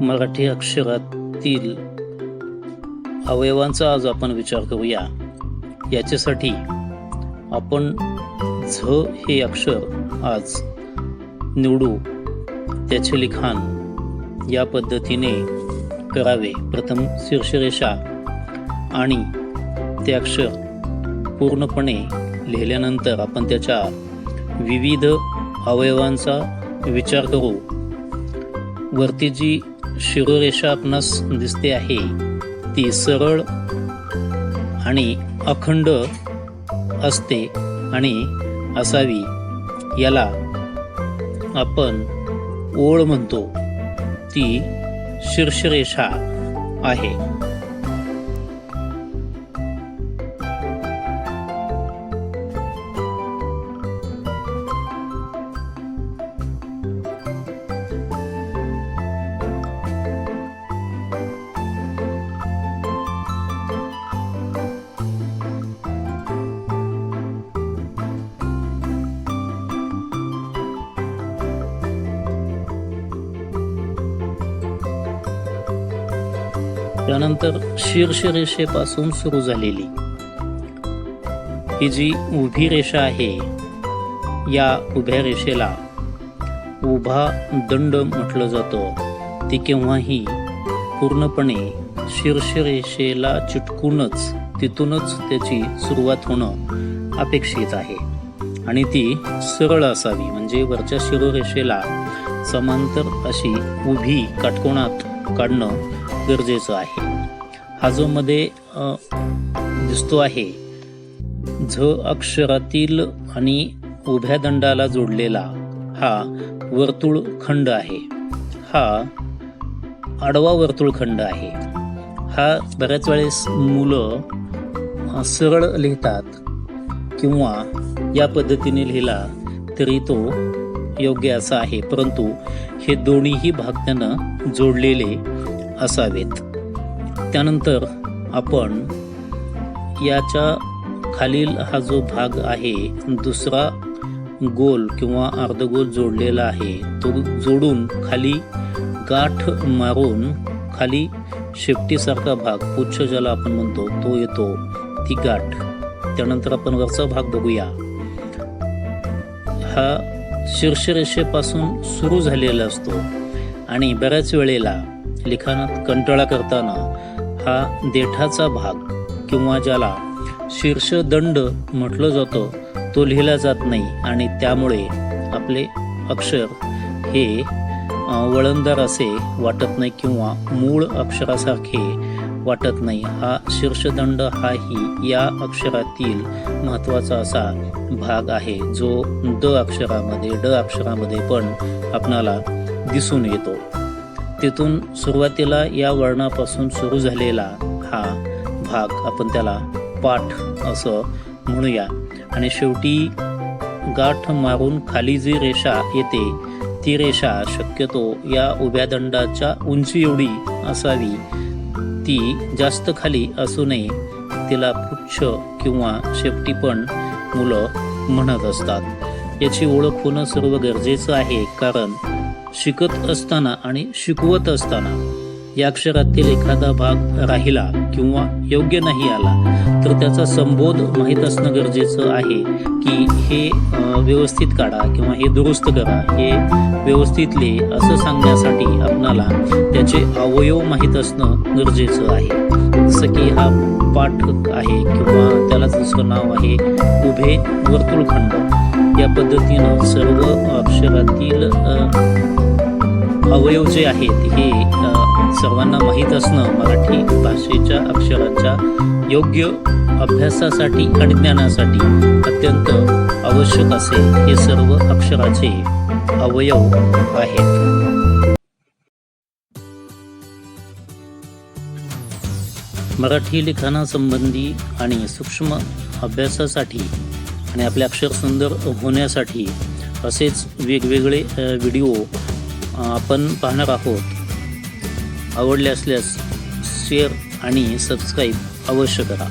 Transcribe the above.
मराठी अक्षरातील अवयवांचा आज आपण विचार करूया। याच्यासाठी आपण झ हे अक्षर आज निवडू, त्याचे लिखाण या पद्धतीने करावे। प्रथम शीर्षरेषा आणि ते अक्षर पूर्णपणे लिहिल्यानंतर आपण त्याच्या विविध अवयवांचा विचार करू। वरती जी शिरोरेषा आपणास दिसते आहे ती सरळ आणि अखंड असते आणि असावी, याला आपण ओळ म्हणतो, ती शीर्षरेषा आहे। त्यानंतर शीर्षरेषेपासून सुरू झालेली ही जी उभी रेषा आहे, या उभ्या रेषेला उभा दंड म्हटलं जातं। ती केव्हाही पूर्णपणे शीर्षरेषेला चिटकूनच तिथूनच त्याची सुरुवात होणं अपेक्षित आहे आणि ती सरळ असावी, म्हणजे वरच्या शिरोरेषेला समांतर अशी उभी काटकोनात काढणं गरजेचं आहे। हा जो मध्ये दिसतो आहे झ अक्षरातील आणि उभ्या दंडाला जोडलेला हा वर्तुळ खंड आहे, हा आडवा वर्तुळ खंड आहे। हा बऱ्याच वेळेस मुलं सरळ लिहितात किंवा या पद्धतीने लिहिला तरी तो योग्य असा आहे, परंतु हे दोन्हीही भाग त्यानं जोडलेले असावेत। त्यानंतर आपण याच्या खालील हा जो भाग आहे दुसरा गोल किंवा अर्धगोल जोडलेला आहे, तो जोडून खाली गाठ मारून खाली शेपटीसारखा भाग, पुच्छ ज्याला आपण म्हणतो, तो येतो, ती गाठ। त्यानंतर आपण वरचा भाग बघूया। हा शीर्षरेषेपासून सुरू झालेला असतो आणि बऱ्याच वेळेला लिखाणात कंटाळा करताना हा देठाचा भाग किंवा ज्याला शीर्षदंड म्हटलं जातं तो लिहिला जात नाही आणि त्यामुळे आपले अक्षर हे वळणदार असे वाटत नाही किंवा मूळ अक्षरासारखे वाटत नाही। हा शीर्षदंड हाही या अक्षरातील महत्त्वाचा असा भाग आहे, जो ड अक्षरामध्ये पण आपणाला दिसून येतो। तिथून सुरुवातीला या वर्णापासून सुरू झालेला हा भाग आपण त्याला पाठ असं म्हणूया आणि शेवटी गाठ मारून खाली जी रेषा येते ती रेषा शक्यतो या उभ्या दंडाच्या उंची एवढी असावी, ती जास्त खाली असू नये। तिला पुच्छ किंवा शेपटी पण मुलं म्हणत असतात। याची ओळख होणं सर्व गरजेचं आहे, कारण शिकत असताना आणि शिकवत असताना या अक्षरातील एखादा भाग राहिला किंवा योग्य नाही आला तर त्याचा संबोध माहीत असणं गरजेचं आहे की हे व्यवस्थित काढा किंवा हे दुरुस्त करा, हे व्यवस्थित लिहा, असं सांगण्यासाठी आपणाला त्याचे अवयव माहीत असणं गरजेचं आहे। जसं की हा पाठ आहे किंवा त्याला दुसरं नाव आहे उभे वर्तुळखंड। या पद्धतीनं सर्व अक्षरातील अवयव जे आहेत हे सर्वांना माहीत असणं मराठी भाषेच्या अक्षरांच्या योग्य अभ्यासासाठी आणि ज्ञानासाठी अत्यंत आवश्यक असे हे सर्व अक्षराचे अवयव आहेत। मराठी लिखाणासंबंधी आणि सूक्ष्म अभ्यासासाठी आणि आपले अक्षर सुंदर होण्यासाठी असेच वेगवेगळे व्हिडिओ आपण पाहणार आहोत। आवडले असल्यास शेअर आणि सबस्क्राईब अवश्य करा।